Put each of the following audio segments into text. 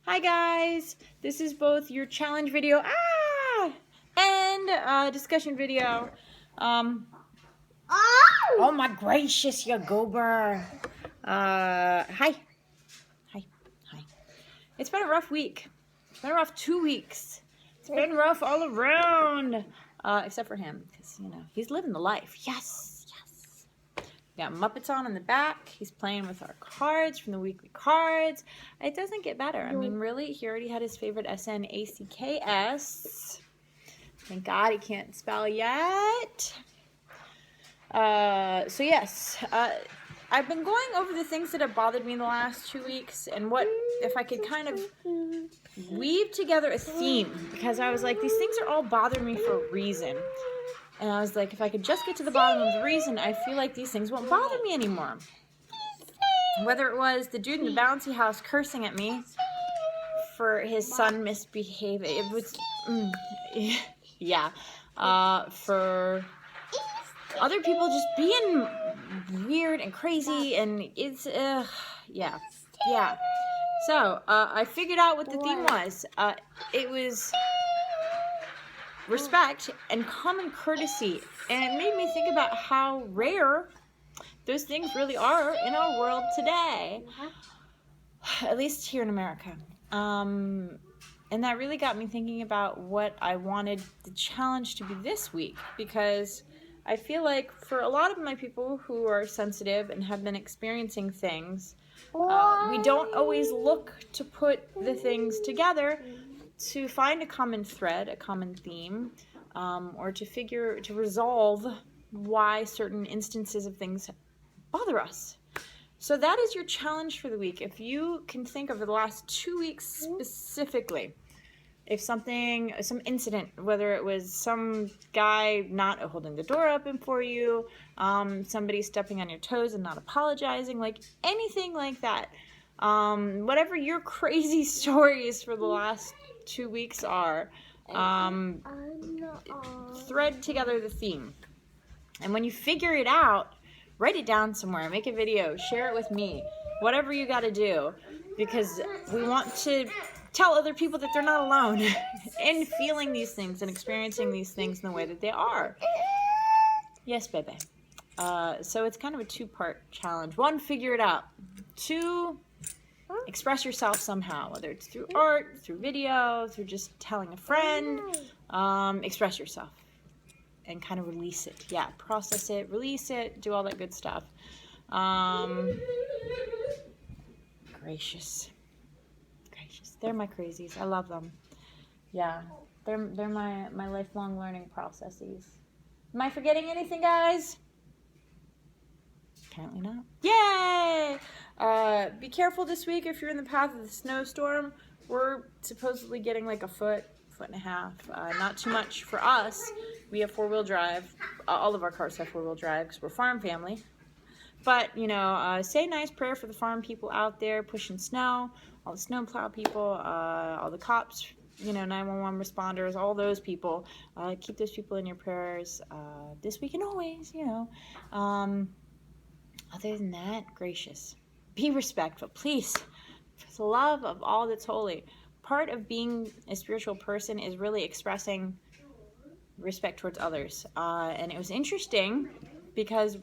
Hi guys, this is both your challenge video and discussion video. Oh my gracious, you goober. Hi. It's been a rough week. It's been a rough 2 weeks. It's been rough all around. Except for him, because, he's living the life. Yes. Got Muppets on in the back. He's playing with our cards from the weekly cards. It doesn't get better. I mean, really, he already had his favorite SNACKS. Thank God he can't spell yet. So yes, I've been going over the things that have bothered me in the last 2 weeks, and what if I could kind of weave together a theme, because I was like, these things are all bothering me for a reason. And I was like, if I could just get to the bottom of the reason, I feel like these things won't bother me anymore. Whether it was the dude in the bouncy house cursing at me for his son misbehaving, it was, for other people just being weird and crazy, and it's, yeah. So, I figured out what the theme was. It was respect and common courtesy, and it made me think about how rare those things really are in our world today, at least here in America. And that really got me thinking about what I wanted the challenge to be this week, because I feel like for a lot of my people who are sensitive and have been experiencing things, we don't always look to put the things together to find a common thread, a common theme, or to resolve why certain instances of things bother us. So that is your challenge for the week. If you can think of the last 2 weeks specifically, if some incident, whether it was some guy not holding the door open for you, somebody stepping on your toes and not apologizing, like anything like that, whatever your crazy stories for the last 2 weeks are, thread together the theme. And when you figure it out, write it down somewhere, make a video, share it with me, whatever you got to do, because we want to tell other people that they're not alone in feeling these things and experiencing these things in the way that they are. Yes, baby. So it's kind of a 2-part challenge. 1, figure it out. 2, express yourself somehow, whether it's through art, through video, through just telling a friend. Express yourself and kind of release it. Yeah, process it, release it, do all that good stuff. Gracious. They're my crazies. I love them. Yeah, they're my lifelong learning processes. Am I forgetting anything, guys? Apparently not. Yay! Be careful this week if you're in the path of the snowstorm. We're supposedly getting like a foot and a half. Not too much for us. We have 4-wheel drive. All of our cars have 4-wheel drive because we're a farm family. But, say a nice prayer for the farm people out there pushing snow, all the snowplow people, all the cops, 911 responders, all those people. Keep those people in your prayers this week and always, Other than that, gracious. Be respectful, please. For the love of all that's holy. Part of being a spiritual person is really expressing respect towards others. And it was interesting because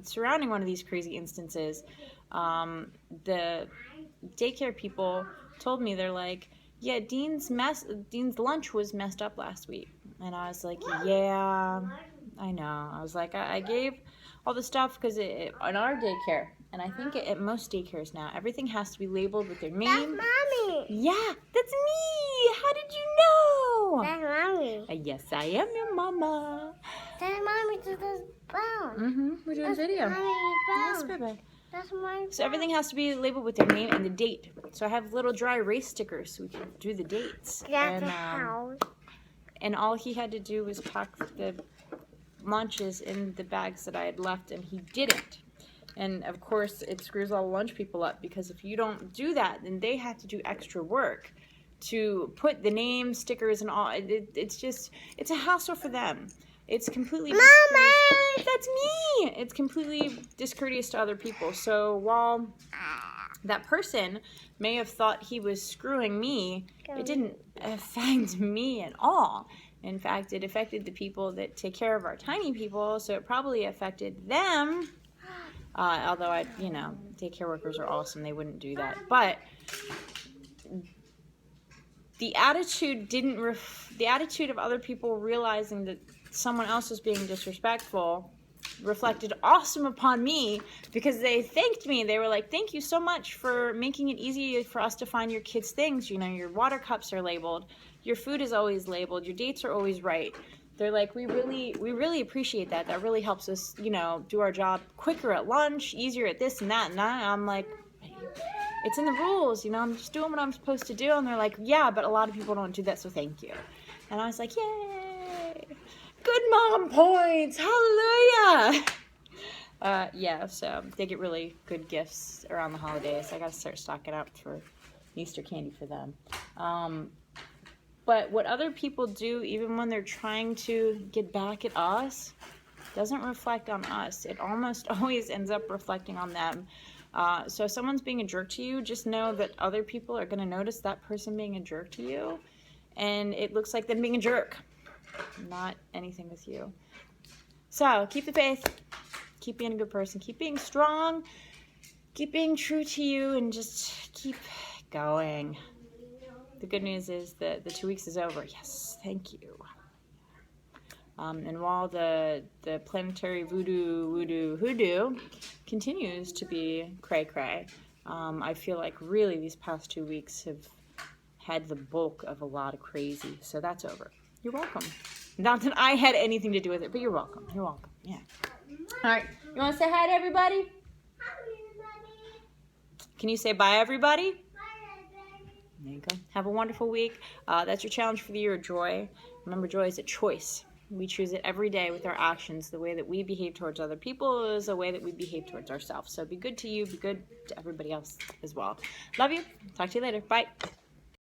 surrounding one of these crazy instances, the daycare people told me, they're like, yeah, Dean's lunch was messed up last week. And I was like, yeah, I know. I was like, I gave all the stuff because on our daycare, and I think at most daycares now, everything has to be labeled with their name. That's Mommy. Yeah, that's me. How did you know? That's Mommy. Yes, I am your mama. That's Mommy to the bone. We're doing video. Yes, baby. That's my So everything has to be labeled with their name and the date. So I have little dry erase stickers so we can do the dates. That's a house. And all he had to do was pack the lunches in the bags that I had left, and he didn't. And of course, it screws all the lunch people up, because if you don't do that, then they have to do extra work to put the name, stickers, and all. It's a hassle for them. It's completely Mama! That's me! It's completely discourteous to other people. So while that person may have thought he was screwing me. It didn't affect me at all. In fact, it affected the people that take care of our tiny people, so it probably affected them. Although daycare workers are awesome, they wouldn't do that. But the attitude the attitude of other people realizing that someone else was being disrespectful reflected awesome upon me, because they thanked me. They were like, thank you so much for making it easy for us to find your kids' things. Your water cups are labeled, your food is always labeled, your dates are always right. They're like, we really appreciate that. That really helps us, do our job quicker at lunch, easier at this and that. And I'm like, it's in the rules, I'm just doing what I'm supposed to do. And they're like, yeah, but a lot of people don't do that, so thank you. And I was like, yay, good mom points, hallelujah. So they get really good gifts around the holidays. I gotta start stocking up for Easter candy for them. But what other people do, even when they're trying to get back at us, doesn't reflect on us. It almost always ends up reflecting on them. So if someone's being a jerk to you, just know that other people are going to notice that person being a jerk to you, and it looks like them being a jerk, not anything with you. So keep the faith, keep being a good person, keep being strong, keep being true to you, and just keep going. The good news is that the 2 weeks is over. Yes, thank you. And while the planetary hoodoo continues to be cray-cray, I feel like really these past 2 weeks have had the bulk of a lot of crazy. So that's over. You're welcome. Not that I had anything to do with it, but you're welcome. You're welcome. Yeah. All right. You want to say hi to everybody? Hi, everybody. Can you say bye, everybody? There you go. Have a wonderful week. That's your challenge for the year, joy. Remember, joy is a choice. We choose it every day with our actions. The way that we behave towards other people is a way that we behave towards ourselves. So be good to you. Be good to everybody else as well. Love you. Talk to you later. Bye.